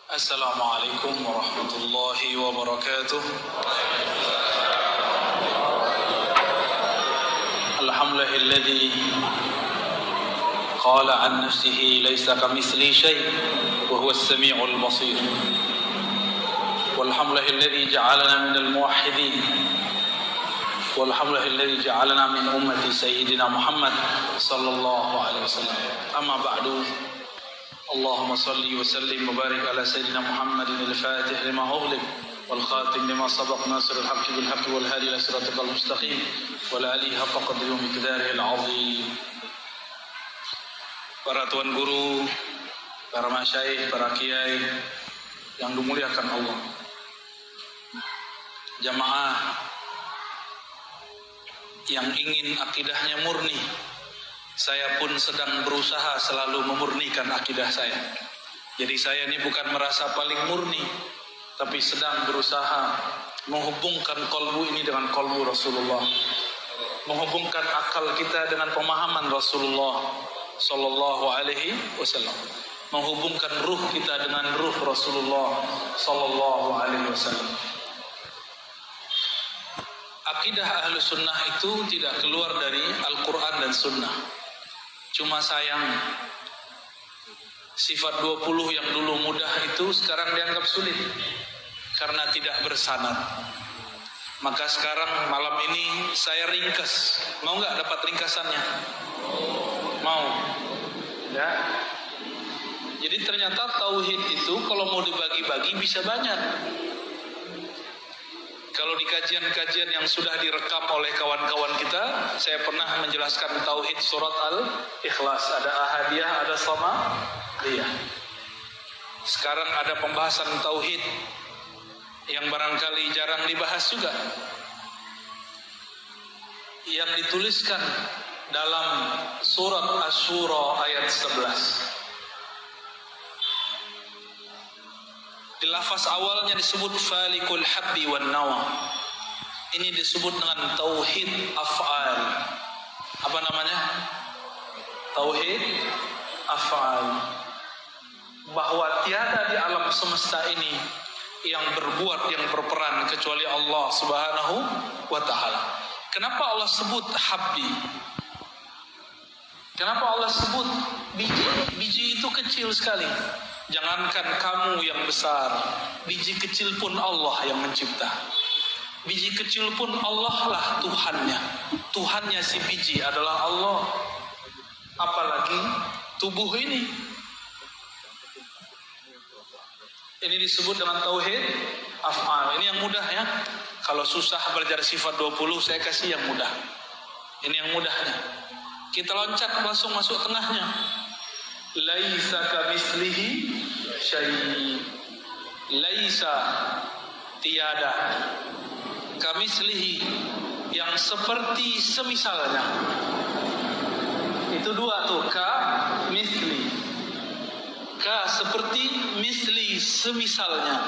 Assalamualaikum warahmatullahi wabarakatuh. Alhamdulillahilladzi qala an nafsihi laysa kamitslihi syai' wa huwas samiul basir. Walhamdulillahilladzi ja'alana minal muwahhidin. Walhamdulillahilladzi ja'alana min ummati sayyidina Muhammad sallallahu alaihi wasallam. Amma ba'du. اللهم صل وسلم وبارك على سيدنا محمد الفاتح لما أغلق والخاتم لما سبق ناصر الحق بالحق والهادي إلى صراطك المستقيم وعلى آله حق قدره ومقداره العظيم. Para tuan guru, para masyayikh, para kiai yang dimuliakan Allah, jamaah yang ingin akidahnya murni, saya pun sedang berusaha selalu memurnikan akidah saya. Jadi saya ini bukan merasa paling murni, tapi sedang berusaha menghubungkan kolbu ini dengan kolbu Rasulullah, menghubungkan akal kita dengan pemahaman Rasulullah Sallallahu Alaihi Wasallam, menghubungkan ruh kita dengan ruh Rasulullah Sallallahu Alaihi Wasallam. Akidah Ahlus Sunnah itu tidak keluar dari Al-Quran dan Sunnah. Cuma sayang, sifat 20 yang dulu mudah itu sekarang dianggap sulit karena tidak bersanad. Maka sekarang malam ini saya ringkas. Mau nggak dapat ringkasannya? Mau? Ya. Jadi ternyata tauhid itu kalau mau dibagi-bagi bisa banyak. Kalau di kajian-kajian yang sudah direkam oleh kawan-kawan kita, saya pernah menjelaskan tauhid surat Al-Ikhlas. Ada ahadiyah, ada samadiyah. Sekarang ada pembahasan tauhid yang barangkali jarang dibahas juga, yang dituliskan dalam surat Asy-Syura ayat 11. Di lafaz awalnya disebut falikul habbi wan nawa. Ini disebut dengan tauhid af'al. Apa namanya? Tauhid af'al. Bahwa tiada di alam semesta ini yang berbuat, yang berperan kecuali Allah Subhanahu wa taala. Kenapa Allah sebut habbi? Kenapa Allah sebut biji? Biji itu kecil sekali. Jangankan kamu yang besar, biji kecil pun Allah yang mencipta. Biji kecil pun Allah lah Tuhannya. Tuhannya si biji adalah Allah. Apalagi tubuh ini. Ini disebut dengan tauhid af'al. Ini yang mudah ya. Kalau susah belajar sifat 20, saya kasih yang mudah. Ini yang mudahnya. Kita loncat langsung masuk tengahnya. Laisa kamitslihi syai'. Laisa tiada, kamitslihi yang seperti semisalnya. Itu dua tuh, ka misli. Ka seperti, misli semisalnya.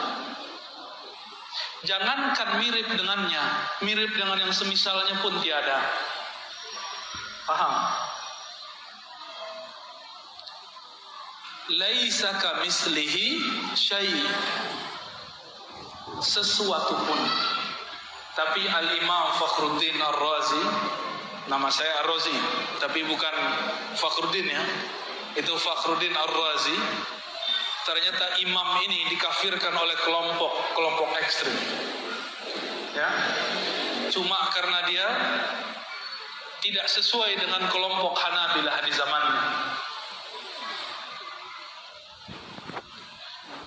Jangankan mirip dengannya, mirip dengan yang semisalnya pun tiada. Paham? Laisa kamitslihi syai', sesuatu pun. Tapi Al-Imam Fakhruddin Ar-Razi, nama saya Ar-Razi, tapi bukan Fakhruddin ya, itu Fakhruddin Ar-Razi. Ternyata imam ini dikafirkan oleh kelompok ekstrim. Ya, cuma karena dia tidak sesuai dengan kelompok Hanabilah di zamannya.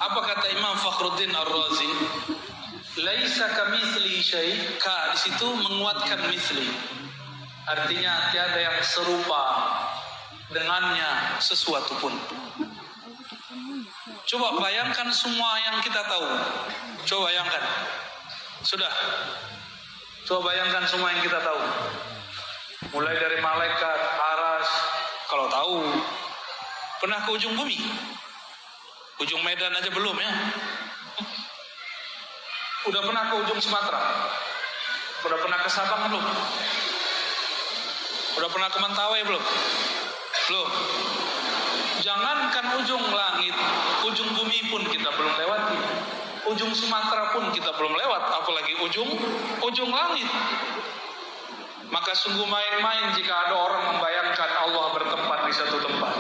Apa kata Imam Fakhruddin Ar-Razi? Laisa kamitslihi syai'. Ka di situ menguatkan misli. Artinya tiada yang serupa dengannya sesuatu pun. Coba bayangkan semua yang kita tahu. Coba bayangkan. Sudah. Coba bayangkan semua yang kita tahu. Mulai dari malaikat, aras, kalau tahu. Pernah ke ujung bumi? Ujung Medan aja belum ya. Udah pernah ke ujung Sumatera? Udah pernah ke Sabang belum? Udah pernah ke Mentawai belum? Belum. Jangankan ujung langit, ujung bumi pun kita belum lewati. Ujung Sumatera pun kita belum lewat, apalagi ujung langit. Maka sungguh main-main jika ada orang membayangkan Allah bertempat di satu tempat.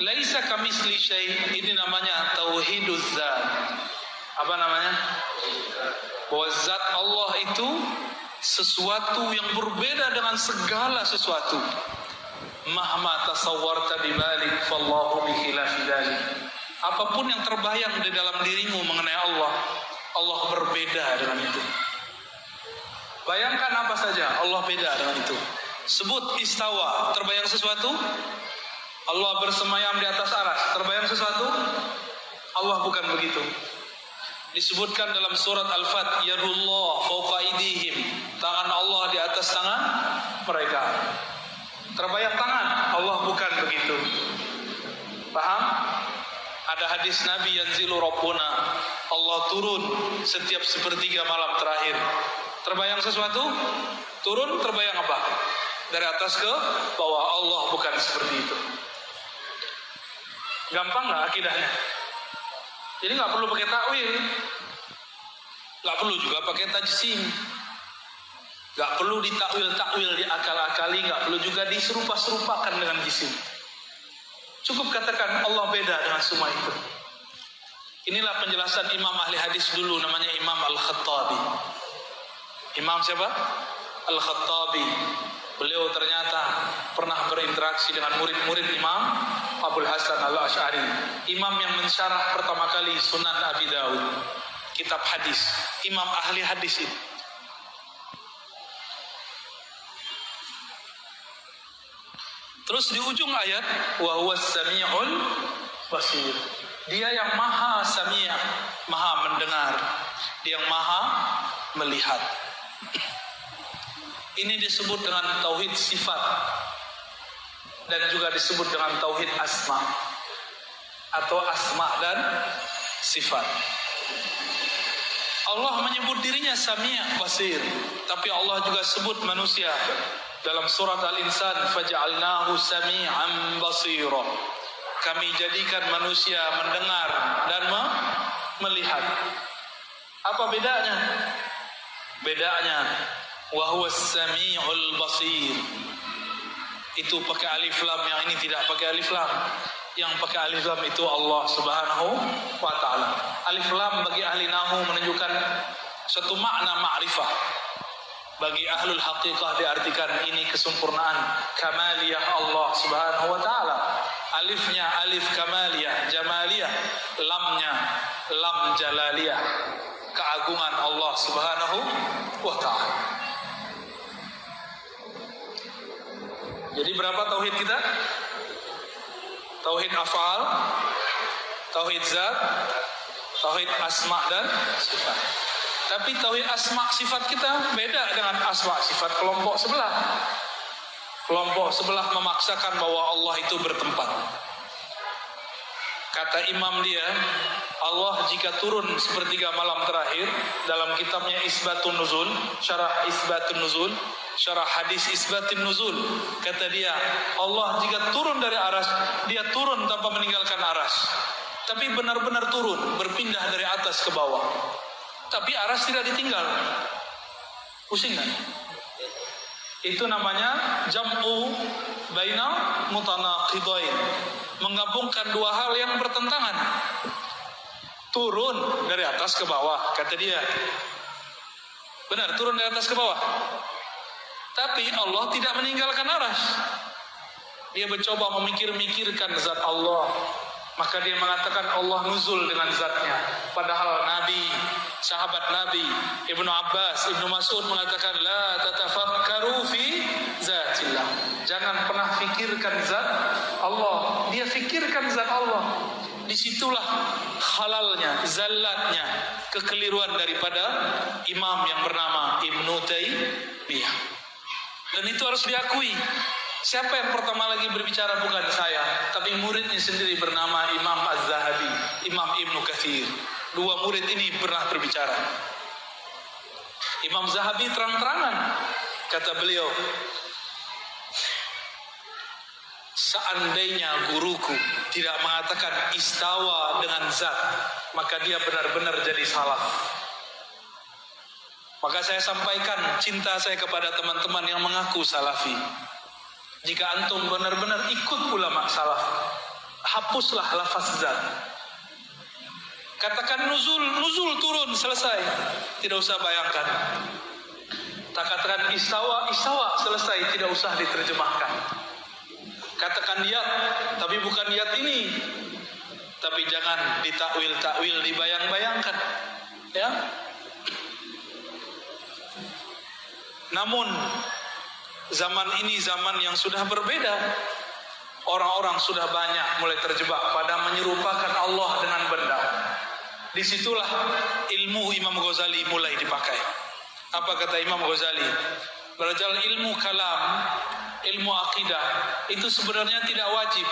Laisa kamitsli syai', ini namanya tauhiduz zat. Apa namanya? Bahwa zat Allah itu sesuatu yang berbeda dengan segala sesuatu. Mahma tasawwarta bibalik fallahu bikhilafi dzalik. Apapun yang terbayang di dalam dirimu mengenai Allah, Allah berbeda dengan itu. Bayangkan apa saja, Allah beda dengan itu. Sebut istawa, terbayang sesuatu? Allah bersemayam di atas arsy, terbayang sesuatu? Allah bukan begitu. Disebutkan dalam surat Al-Fat, yadullah fawqa aydihim, tangan Allah di atas tangan mereka. Terbayang tangan? Allah bukan begitu. Paham? Ada hadis Nabi, yanzilu rabbuna, Allah turun setiap sepertiga malam terakhir. Terbayang sesuatu? Turun, terbayang apa? Dari atas ke bawah. Allah bukan seperti itu. Gampang nggak akidahnya? Jadi nggak perlu pakai takwil, nggak perlu juga pakai tajsim, nggak perlu ditakwil-takwil, diakal-akali, nggak perlu juga diserupa-serupakan dengan jisim. Cukup katakan Allah beda dengan semua itu. Inilah penjelasan Imam ahli hadis dulu, namanya Imam Al-Khattabi. Imam siapa? Al-Khattabi. Beliau ternyata pernah berinteraksi dengan murid-murid Imam Abul Hasan Al-Asy'ari, imam yang mensyarah pertama kali Sunan Abi Dawud, kitab hadis, imam ahli hadis itu. Terus di ujung ayat, wa huwas sami'ul basir. Dia yang maha sami', maha mendengar, dia yang maha melihat. Ini disebut dengan tauhid sifat dan juga disebut dengan tauhid asma atau asma dan sifat. Allah menyebut dirinya Sami' Basir, tapi Allah juga sebut manusia dalam surat Al-Insan, faja'alnahu sami'an basira. Kami jadikan manusia mendengar dan melihat. Apa bedanya? Bedanya wa huwas sami'ul basir. Itu pakai alif lam, yang ini tidak pakai alif lam. Yang pakai alif lam itu Allah Subhanahu wa taala. Alif lam bagi ahli nahwu menunjukkan suatu makna ma'rifah. Bagi ahlul haqiqah diartikan ini kesempurnaan kamaliyah Allah Subhanahu wa taala. Alifnya alif kamaliyah, jamaliyah, lamnya lam jalaliyah, keagungan Allah Subhanahu wa taala. Jadi berapa tauhid kita? Tauhid af'al, tauhid zat, tauhid asma dan sifat. Tapi tauhid asma sifat kita beda dengan asma sifat kelompok sebelah. Kelompok sebelah memaksakan bahwa Allah itu bertempat. Kata imam dia, Allah jika turun sepertiga malam terakhir, dalam kitabnya Isbatun Nuzul, syarah Isbatun Nuzul, syarah hadis Isbatun Nuzul, kata dia, Allah jika turun dari aras, dia turun tanpa meninggalkan aras, tapi benar-benar turun, berpindah dari atas ke bawah, tapi aras tidak ditinggal. Pusing kan? Itu namanya jam'u baina mutanaqidain, menggabungkan dua hal yang bertentangan. Turun dari atas ke bawah, kata dia. Benar, turun dari atas ke bawah. Tapi Allah tidak meninggalkan aras. Dia mencoba memikir-mikirkan zat Allah. Maka dia mengatakan Allah nuzul dengan zatnya. Padahal Nabi, sahabat Nabi, Ibnu Abbas, Ibnu Mas'ud mengatakan la tatafakkaru fi zatillah. Jangan pernah fikirkan zat Allah. Dia fikirkan zat Allah. Disitulah halalnya, zallatnya, kekeliruan daripada imam yang bernama Ibnu Taimiyah. Dan itu harus diakui. Siapa yang pertama lagi berbicara bukan saya, tapi muridnya sendiri bernama Imam Az-Zahabi, Imam Ibnu Katsir. Dua murid ini pernah berbicara. Imam Zahabi terang-terangan Kata beliau, seandainya guruku tidak mengatakan istawa dengan zat, maka dia benar-benar jadi salaf. Maka saya sampaikan cinta saya kepada teman-teman yang mengaku salafi. Jika antum benar-benar ikut ulama salaf, hapuslah lafaz zat. Katakan nuzul turun, selesai. Tidak usah bayangkan. Tak katakan istawa, selesai. Tidak usah diterjemahkan. Katakan yat, tapi bukan yat ini. Tapi jangan ditakwil, dibayang-bayangkan. Ya. Namun zaman ini zaman yang sudah berbeda. Orang-orang sudah banyak mulai terjebak pada menyerupakan Allah dengan benda. Disitulah ilmu Imam Ghazali mulai dipakai. Apa kata Imam Ghazali? Belajar ilmu kalam, ilmu akidah itu sebenarnya tidak wajib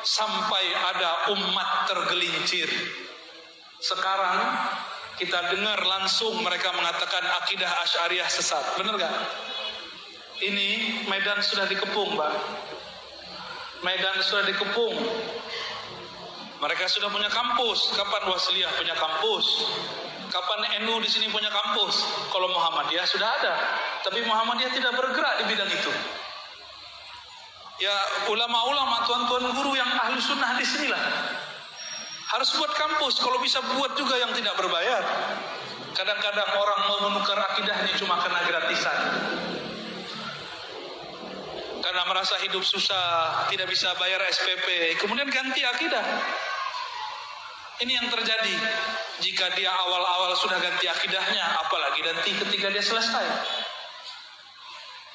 sampai ada umat tergelincir. Sekarang kita dengar langsung mereka mengatakan akidah Asy'ariyah sesat. Benar gak? Ini medan sudah dikepung, Pak. Medan sudah dikepung. Mereka sudah punya kampus. Kapan Wasliyah punya kampus? Kapan NU di sini punya kampus? Kalau Muhammadiyah sudah ada, tapi Muhammadiyah tidak bergerak di bidang itu. Ya ulama-ulama, tuan-tuan guru yang ahlu sunnah di sinilah harus buat kampus. Kalau bisa buat juga yang tidak berbayar. Kadang-kadang orang mau menukar akidahnya cuma karena gratisan. Karena merasa hidup susah, tidak bisa bayar SPP, kemudian ganti akidah. Ini yang terjadi. Jika dia awal-awal sudah ganti akidahnya, apalagi nanti ketika dia selesai.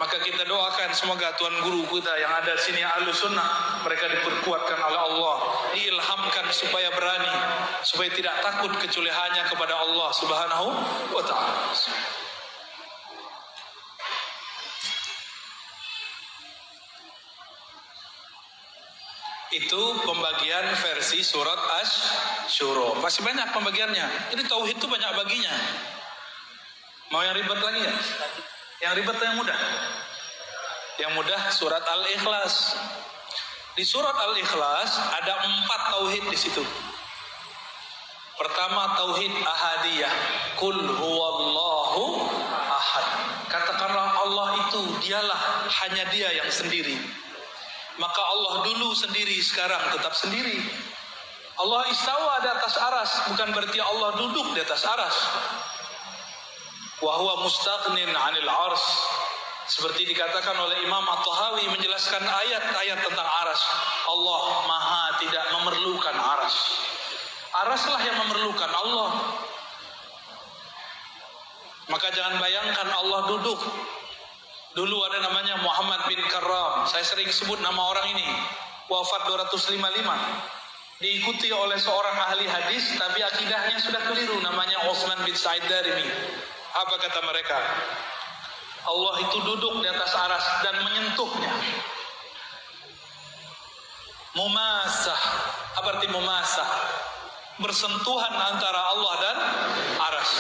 Maka kita doakan semoga tuan guru kita yang ada sini ahlu sunnah, mereka diperkuatkan oleh Allah, diilhamkan supaya berani, supaya tidak takut kecuali hanya kepada Allah Subhanahu wa ta'ala. Itu pembagian versi surat Asy-Syura. Masih banyak pembagiannya. Ini tauhid itu banyak baginya. Mau yang ribet lagi ya? Yang ribet atau yang mudah? Yang mudah surat Al-Ikhlas. Di surat Al-Ikhlas ada 4 tauhid di situ. Pertama tauhid ahadiyah. Qul huwallahu ahad. Katakanlah Allah itu dialah, hanya dia yang sendiri. Maka Allah dulu sendiri, sekarang tetap sendiri. Allah istawa di atas aras, bukan berarti Allah duduk di atas aras. Wa huwa mustaghnin 'anil 'arsy. Seperti dikatakan oleh Imam At-Tahawi menjelaskan ayat-ayat tentang aras. Allah maha tidak memerlukan aras. Araslah yang memerlukan Allah. Maka jangan bayangkan Allah duduk. Dulu ada namanya Muhammad bin Karram. Saya sering sebut nama orang ini. Wafat 255. Diikuti oleh seorang ahli hadis, tapi akidahnya sudah keliru. Namanya Utsman bin Sa'id Darimi. Apa kata mereka? Allah itu duduk di atas aras dan menyentuhnya. Mumasah. Apa arti mumasah? Bersentuhan antara Allah dan aras.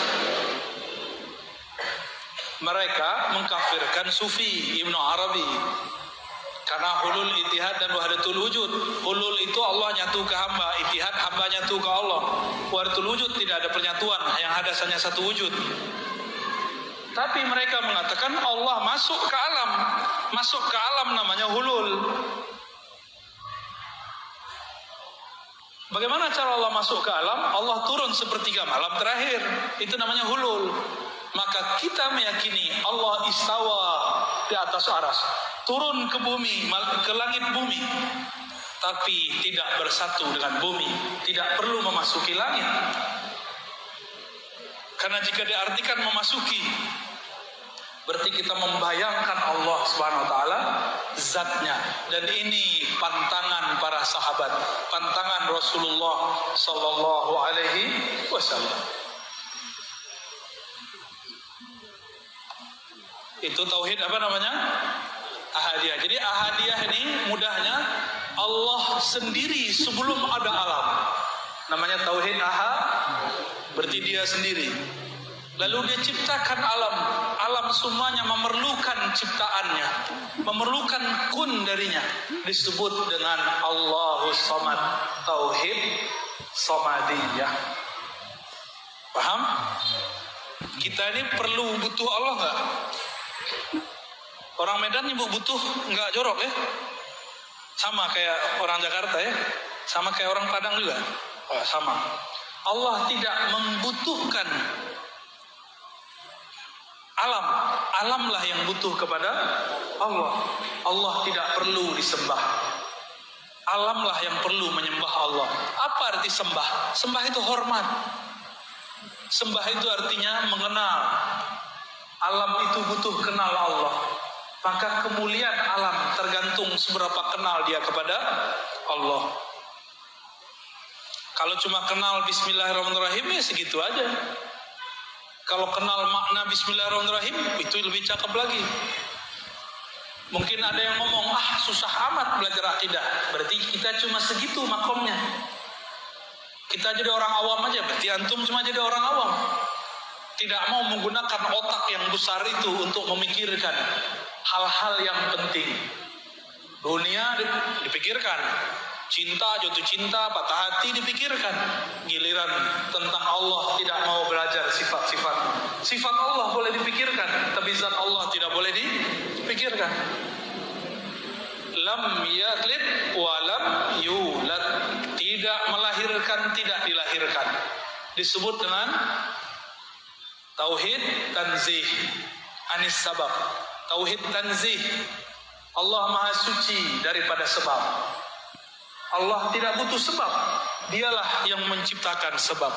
Mereka mengkafirkan Sufi Ibnu Arabi karena hulul itihad dan wahdatul wujud. Hulul itu Allah nyatu ke hamba, itihad hamba nyatu ke Allah. Wahdatul wujud tidak ada penyatuan, yang ada hanya satu wujud. Tapi mereka mengatakan Allah masuk ke alam. Masuk ke alam namanya hulul. Bagaimana cara Allah masuk ke alam? Allah turun sepertiga malam terakhir. Itu namanya hulul. Maka kita meyakini Allah istawa di atas aras, turun ke bumi, ke langit bumi, tapi tidak bersatu dengan bumi, tidak perlu memasuki langit. Karena jika diartikan memasuki, berarti kita membayangkan Allah Subhanahu wa taala zatnya. Dan ini pantangan para sahabat, pantangan Rasulullah sallallahu alaihi wasallam. Itu tauhid apa namanya? Ahadiyah. Jadi ahadiyah ini mudahnya Allah sendiri sebelum ada alam. Namanya tauhid ahad, berarti dia sendiri. Lalu dia ciptakan alam. Alam semuanya memerlukan ciptaannya, memerlukan kun darinya. Disebut dengan Allahus Samad, tauhid samadiyah. Paham? Kita ini perlu butuh Allah nggak? Orang Medan nyebut butuh nggak jorok ya? Sama kayak orang Jakarta ya? Sama kayak orang Padang juga? Oh, sama. Allah tidak membutuhkan alam. Alamlah yang butuh kepada Allah. Allah tidak perlu disembah. Alamlah yang perlu menyembah Allah. Apa arti sembah? Sembah itu hormat. Sembah itu artinya mengenal. Alam itu butuh kenal Allah. Maka kemuliaan alam tergantung seberapa kenal dia kepada Allah. Kalau cuma kenal Bismillahirrahmanirrahim ya segitu aja. Kalau kenal makna Bismillahirrahmanirrahim itu lebih cakep lagi. Mungkin ada yang ngomong, susah amat belajar akidah. Berarti kita cuma segitu makomnya. Kita jadi orang awam aja, berarti antum cuma jadi orang awam. Tidak mau menggunakan otak yang besar itu untuk memikirkan hal-hal yang penting. Dunia dipikirkan, cinta, jatuh cinta, patah hati dipikirkan. Giliran tentang Allah tidak mau belajar sifat-sifat. Sifat Allah boleh dipikirkan, tapi zat Allah tidak boleh dipikirkan. Lam yalid wa lam yulad. Tidak melahirkan, tidak dilahirkan. Disebut dengan tauhid tanzih anis sabab. Tauhid tanzih. Allah maha suci daripada sebab. Allah tidak butuh sebab. Dialah yang menciptakan sebab.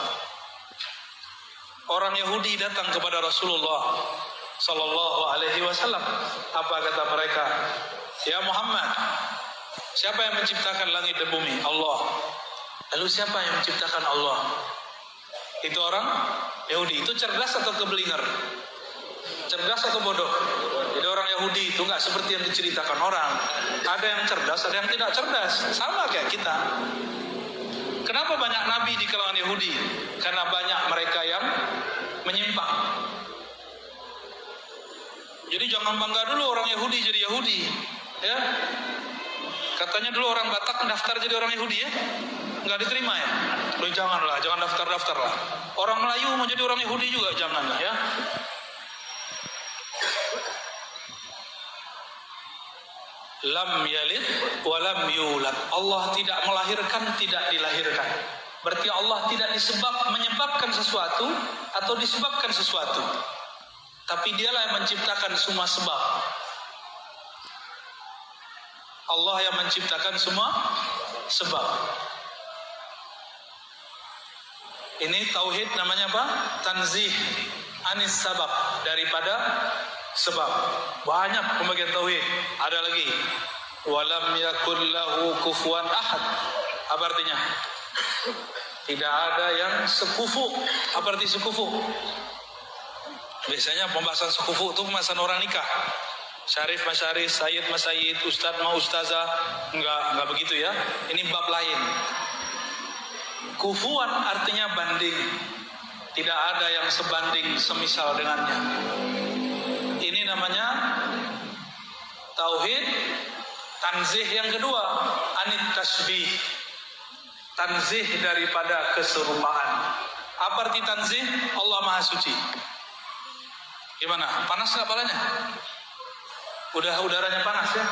Orang Yahudi datang kepada Rasulullah sallallahu alaihi wasallam. Apa kata mereka? Ya Muhammad, siapa yang menciptakan langit dan bumi? Allah. Lalu siapa yang menciptakan Allah? Itu orang Yahudi. Itu cerdas atau kebelinger? Cerdas atau bodoh? Jadi orang Yahudi itu nggak seperti yang diceritakan orang. Ada yang cerdas, ada yang tidak cerdas. Sama kayak kita. Kenapa banyak nabi di kalangan Yahudi? Karena banyak mereka yang menyimpang. Jadi jangan bangga dulu orang Yahudi jadi Yahudi. Ya, katanya dulu orang Batak daftar jadi orang Yahudi ya, nggak diterima ya. Loh, janganlah, jangan daftar lah. Orang Melayu mau jadi orang Yahudi juga janganlah ya. Lam yalid wa lam yulad. Allah tidak melahirkan, tidak dilahirkan. Berarti Allah tidak menyebabkan sesuatu atau disebabkan sesuatu. Tapi dialah yang menciptakan semua sebab. Allah yang menciptakan semua sebab. Ini tauhid namanya apa? Tanzih anis sabab, daripada sebab. Banyak pembagian tauhid. Ada lagi. Walam yakul lahu kufuwan ahad. Apa artinya? Tidak ada yang sekufu. Apa arti sekufu? Biasanya pembahasan sekufu itu pembahasan orang nikah. Syarif masyarif, sayyid masyayid, ustadz ma ustazah. Enggak begitu ya. Ini bab lain. Kufuan artinya banding. Tidak ada yang sebanding semisal dengannya. Ini namanya tauhid tanzih yang kedua, anit tasbih. Tanzih daripada keserupaan. Apa arti tanzih? Allah maha suci. Gimana? Panas nggak palanya? Udah udaranya panas ya?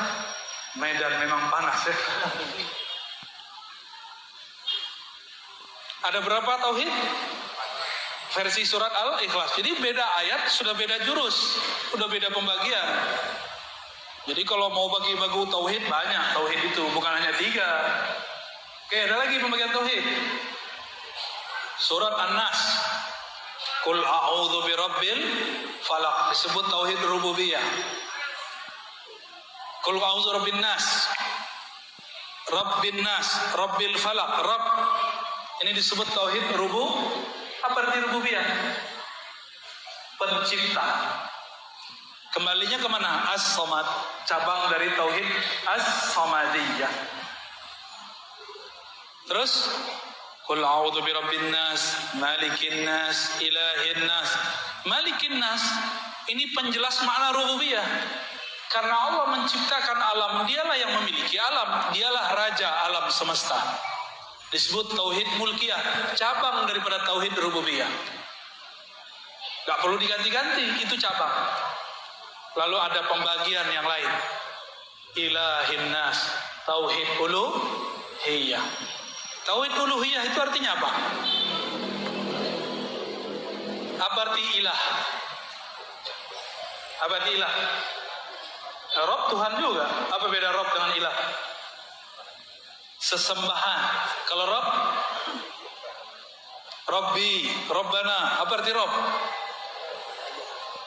Medan memang panas ya. Ada berapa tauhid? Versi surat Al-Ikhlas. Jadi beda ayat, sudah beda jurus, sudah beda pembagian. Jadi kalau mau bagi-bagi tauhid banyak, tauhid itu bukan hanya 3. Oke, ada lagi pembagian tauhid. Surat An-Nas. Qul a'udzu birabbil falaq, disebut tauhid rububiyah. Qul a'udzu birabbin nas. Rabbin nas, rabbil falaq, rabb. Ini disebut tauhid Apa arti rububiyah? Pencipta. Kembalinya kemana? As-Samad, cabang dari tauhid As-Samadiyah. Terus Qul a'udzu birabbin nas, malikin nas, ilahin nas. Malikin nas ini penjelas makna rububiyah. Karena Allah menciptakan alam, dialah yang memiliki alam, dialah raja alam semesta. Disebut tauhid mulkiyah, cabang daripada tauhid rububiyah. Gak perlu diganti-ganti, itu cabang. Lalu ada pembagian yang lain. Ilahin nas, tauhid uluhiyah. Tauhid uluhiyah itu artinya apa? Apa arti ilah? Apa arti ilah? Rob Tuhan juga. Apa beda Rob dengan ilah? Sesembahan. Kalau Rob, Robbi, Robbana. Apa arti Rob?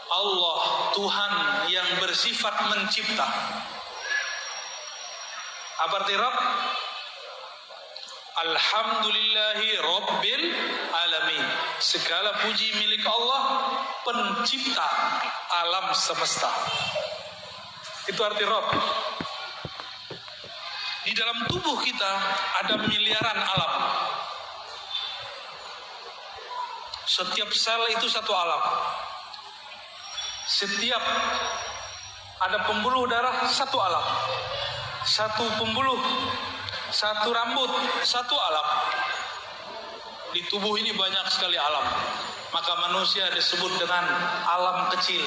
Allah, Tuhan yang bersifat mencipta. Apa arti Rob? Alhamdulillahi Rabbil Alamin. Segala puji milik Allah, pencipta alam semesta. Itu arti Rob. Di dalam tubuh kita ada miliaran alam. Setiap sel itu satu alam. Setiap ada pembuluh darah, satu alam. Satu pembuluh, satu rambut, satu alam. Di tubuh ini banyak sekali alam. Maka manusia disebut dengan alam kecil,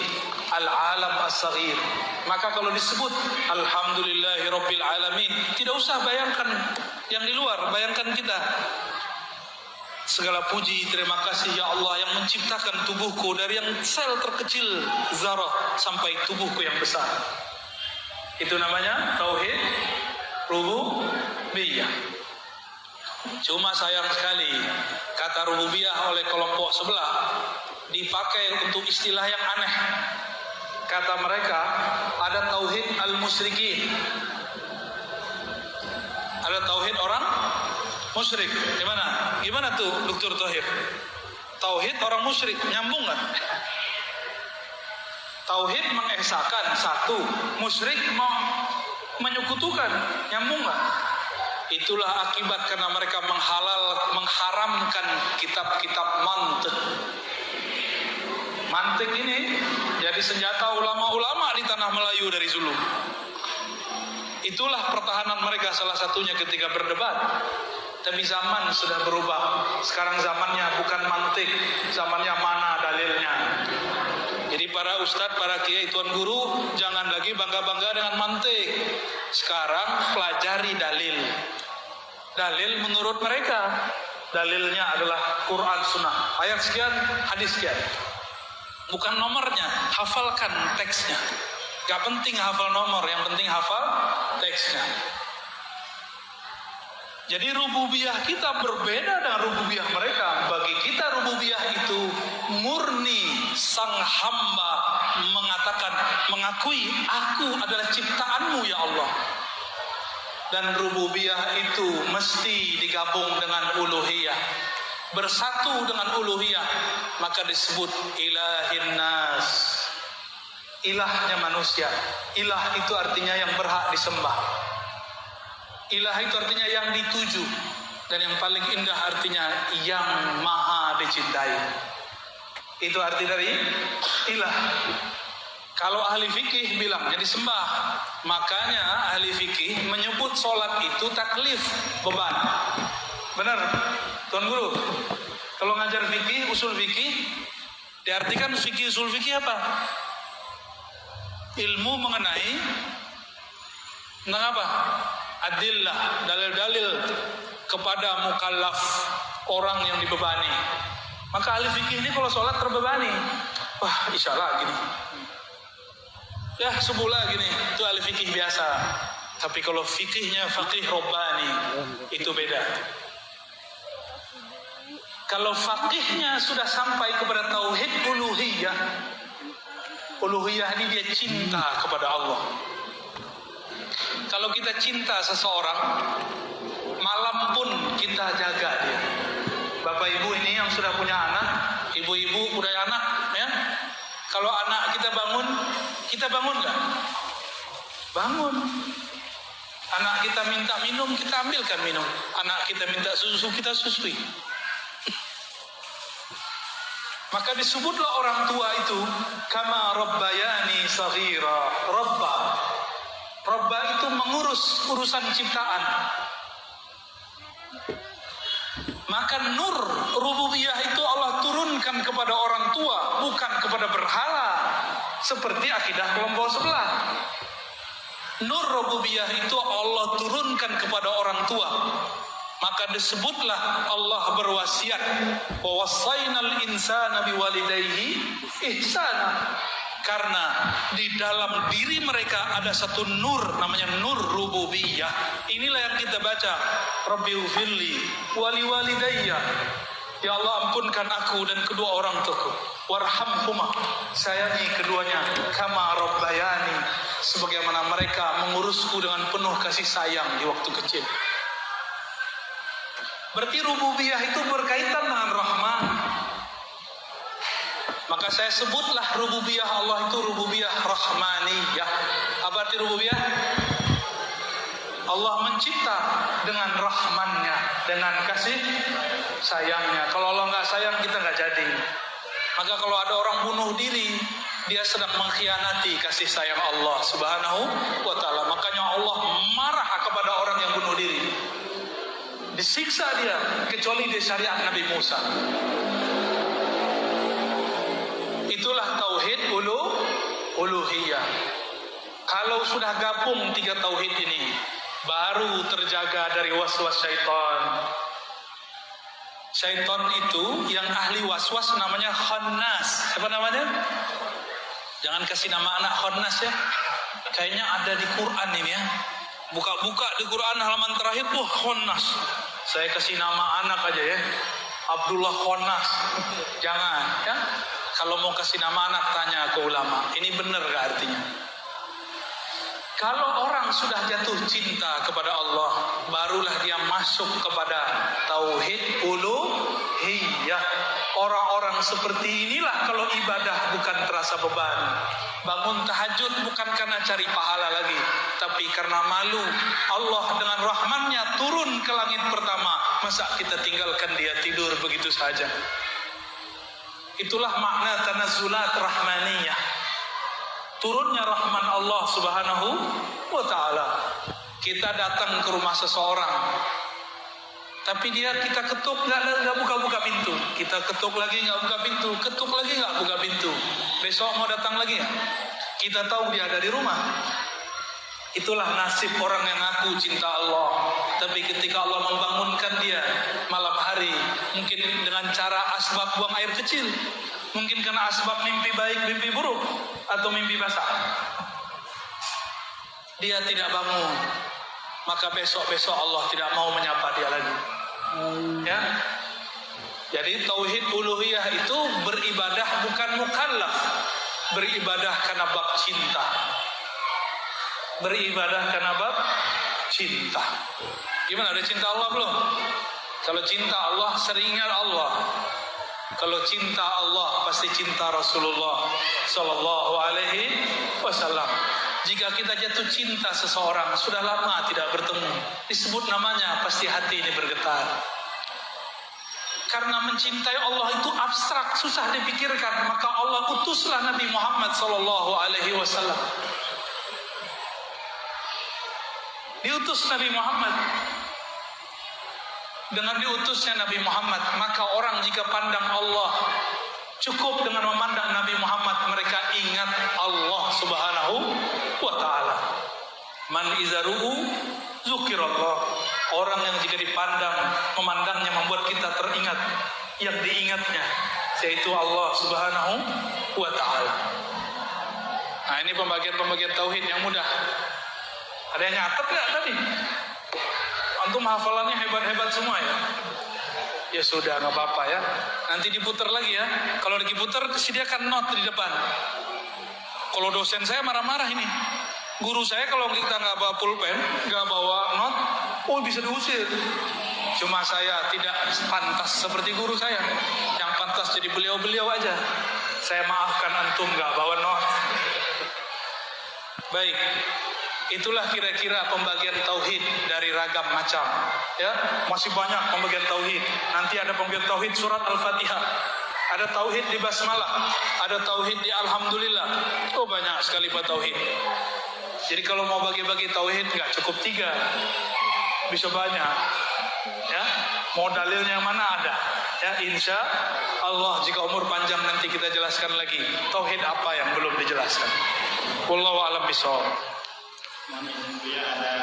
al-alam as-saghir. Maka kalau disebut alhamdulillahi rabbil alamin, tidak usah bayangkan yang di luar, bayangkan kita. Segala puji, terima kasih ya Allah yang menciptakan tubuhku dari yang sel terkecil zarah sampai tubuhku yang besar. Itu namanya tauhid rububiyah. Cuma sayang sekali kata rububiyah oleh kelompok sebelah dipakai untuk istilah yang aneh. Kata mereka ada tauhid al-musyrikin, ada tauhid orang musyrik. Gimana tuh Dr. Thohir? Tauhid orang musyrik nyambung nggak? Tauhid mengesakan satu, musyrik menyekutukan, nyambung nggak? Itulah akibat karena mereka mengharamkan kitab-kitab mantik. Mantik ini jadi senjata ulama-ulama di tanah Melayu dari Zulum. Itulah pertahanan mereka salah satunya ketika berdebat. Tapi zaman sudah berubah. Sekarang zamannya bukan mantik, zamannya mana dalilnya. Jadi para ustadz, para kiai, tuan guru, jangan lagi bangga-bangga dengan mantik. Sekarang pelajari dalil. Dalil menurut mereka, dalilnya adalah Quran Sunnah. Ayat sekian, hadis sekian. Bukan nomornya, hafalkan teksnya. Gak penting hafal nomor, yang penting hafal teksnya. Jadi rububiyah kita berbeda dengan rububiyah mereka. Bagi kita rububiyah itu murni sang hamba mengakui aku adalah ciptaanmu ya Allah. Dan rububiyah itu mesti digabung dengan uluhiyah, bersatu dengan uluhiyah, maka disebut ilahin nas, ilahnya manusia. Ilah itu artinya yang berhak disembah. Ilah itu artinya yang dituju, dan yang paling indah artinya yang maha dicintai. Itu arti dari ilah. Kalau ahli fikih bilang jadi sembah, makanya ahli fikih menyebut sholat itu taklif, beban. Benar, Tuan Guru? Kalau ngajar fikih, usul fikih, diartikan fikih usul fikih apa? Ilmu mengenai tentang apa? Adillah, dalil-dalil kepada mukallaf, orang yang dibebani. Maka ahli fikih ini kalau sholat terbebani, wah isyalah gini. Ya sebulan gini, itu ahli fikih biasa. Tapi kalau fikihnya faqih robbani, itu beda. Kalau faqihnya sudah sampai kepada tauhid uluhiyah, uluhiyah ini dia cinta kepada Allah. Kalau kita cinta seseorang, malam pun kita jaga dia. Bapak ibu ini yang sudah punya anak, ibu-ibu udah anak, ya. Kalau anak kita bangun nggak? Bangun. Anak kita minta minum, kita ambilkan minum. Anak kita minta susu, kita susui. Maka disebutlah orang tua itu kama rabbayani shaghira. Rabba itu mengurus urusan ciptaan. Maka nur rububiyah itu Allah turunkan kepada orang tua, bukan kepada berhala, seperti akidah kelompok sebelah. Nur rububiyah itu Allah turunkan kepada orang tua. Maka disebutlah Allah berwasiat, wa wassaynal insana biwalidayhi ihsana. Karena di dalam diri mereka ada satu nur, namanya nur rububiyah. Inilah yang kita baca, Rabbi ufirli wali walidayya. Ya Allah, ampunkan aku dan kedua orang tuaku. Warhamhuma, sayangi keduanya. Kama rabbayani, sebagaimana mereka mengurusku dengan penuh kasih sayang di waktu kecil. Berarti rububiyah itu berkaitan dengan Rahman. Maka saya sebutlah rububiyah Allah itu rububiyah rahmaniyah. Apa arti rububiyah? Allah mencipta dengan rahmannya, dengan kasih sayangnya. Kalau Allah nggak sayang, kita nggak jadi. Maka kalau ada orang bunuh diri, dia sedang mengkhianati kasih sayang Allah Subhanahu wa ta'ala. Makanya Allah marah kepada orang yang bunuh diri. Disiksa dia, kecuali di syariat Nabi Musa. Itulah tauhid uluhiyah. Kalau sudah gabung tiga tauhid ini, baru terjaga dari waswas syaitan. Syaitan itu yang ahli waswas namanya khannas. Apa namanya? Jangan kasih nama anak khannas ya. Kayaknya ada di Quran ini ya. Buka-buka di Quran halaman terakhir, khannas. Saya kasih nama anak aja ya. Abdullah Khannas. Jangan ya. Kalau mau kasih nama anak, tanya ke ulama. Ini benar gak artinya? Kalau orang sudah jatuh cinta kepada Allah, barulah dia masuk kepada tauhid uluhiyah. Orang-orang seperti inilah kalau ibadah bukan terasa beban. Bangun tahajud bukan karena cari pahala lagi, tapi karena malu. Allah dengan rahmannya turun ke langit pertama. Masa kita tinggalkan dia tidur begitu saja? Itulah makna tanazzulat rahmaniyah. Turunnya rahman Allah Subhanahu wa ta'ala. Kita datang ke rumah seseorang, tapi kita ketuk nggak buka-buka pintu. Kita ketuk lagi nggak buka pintu, ketuk lagi nggak buka pintu. Besok mau datang lagi ya? Kita tahu dia ada di rumah. Itulah nasib orang yang ngaku cinta Allah, tapi ketika Allah membangunkan dia malam hari, mungkin dengan cara asbab buang air kecil, mungkin karena asbab mimpi baik, mimpi buruk, atau mimpi basah, dia tidak bangun. Maka besok-besok Allah tidak mau menyapa dia lagi. Ya. Jadi tauhid uluhiyah itu beribadah bukan mukallaf, beribadah karena bab cinta. Beribadah karena bab cinta. Gimana, ada cinta Allah belum? Kalau cinta Allah, sering ingat Allah. Kalau cinta Allah, pasti cinta Rasulullah Sallallahu Alaihi Wasallam. Jika kita jatuh cinta seseorang, sudah lama tidak bertemu, disebut namanya, pasti hati ini bergetar. Karena mencintai Allah itu abstrak, susah dipikirkan. Maka Allah utuslah Nabi Muhammad Sallallahu Alaihi Wasallam. Diutus Nabi Muhammad. Dengan diutusnya Nabi Muhammad, maka orang jika pandang Allah, cukup dengan memandang Nabi Muhammad, mereka ingat Allah Subhanahu wa ta'ala. Man izaruhu zukirallah. Orang yang jika dipandang, memandangnya membuat kita teringat yang diingatnya, yaitu Allah Subhanahu wa ta'ala. Nah, ini pembagian-pembagian tauhid yang mudah. Ada yang nyatet gak tadi? Antum hafalannya hebat-hebat semua ya? Ya sudah, gak apa-apa ya. Nanti diputar lagi ya. Kalau lagi putar, sediakan not di depan. Kalau dosen saya marah-marah ini. Guru saya kalau kita gak bawa pulpen, gak bawa not, bisa diusir. Cuma saya tidak pantas seperti guru saya. Yang pantas jadi beliau-beliau aja. Saya maafkan antum gak bawa not. Baik. Itulah kira-kira pembagian tauhid dari ragam macam. Ya, masih banyak pembagian tauhid. Nanti ada pembagian tauhid surat Al-Fatihah. Ada tauhid di basmalah, ada tauhid di alhamdulillah. Oh, banyak sekali Pak tauhid. Jadi kalau mau bagi-bagi tauhid nggak cukup 3, bisa banyak. Ya, mau dalilnya yang mana ada. Ya, insya Allah jika umur panjang nanti kita jelaskan lagi tauhid apa yang belum dijelaskan. Wallahu a'lam bishawab. Ada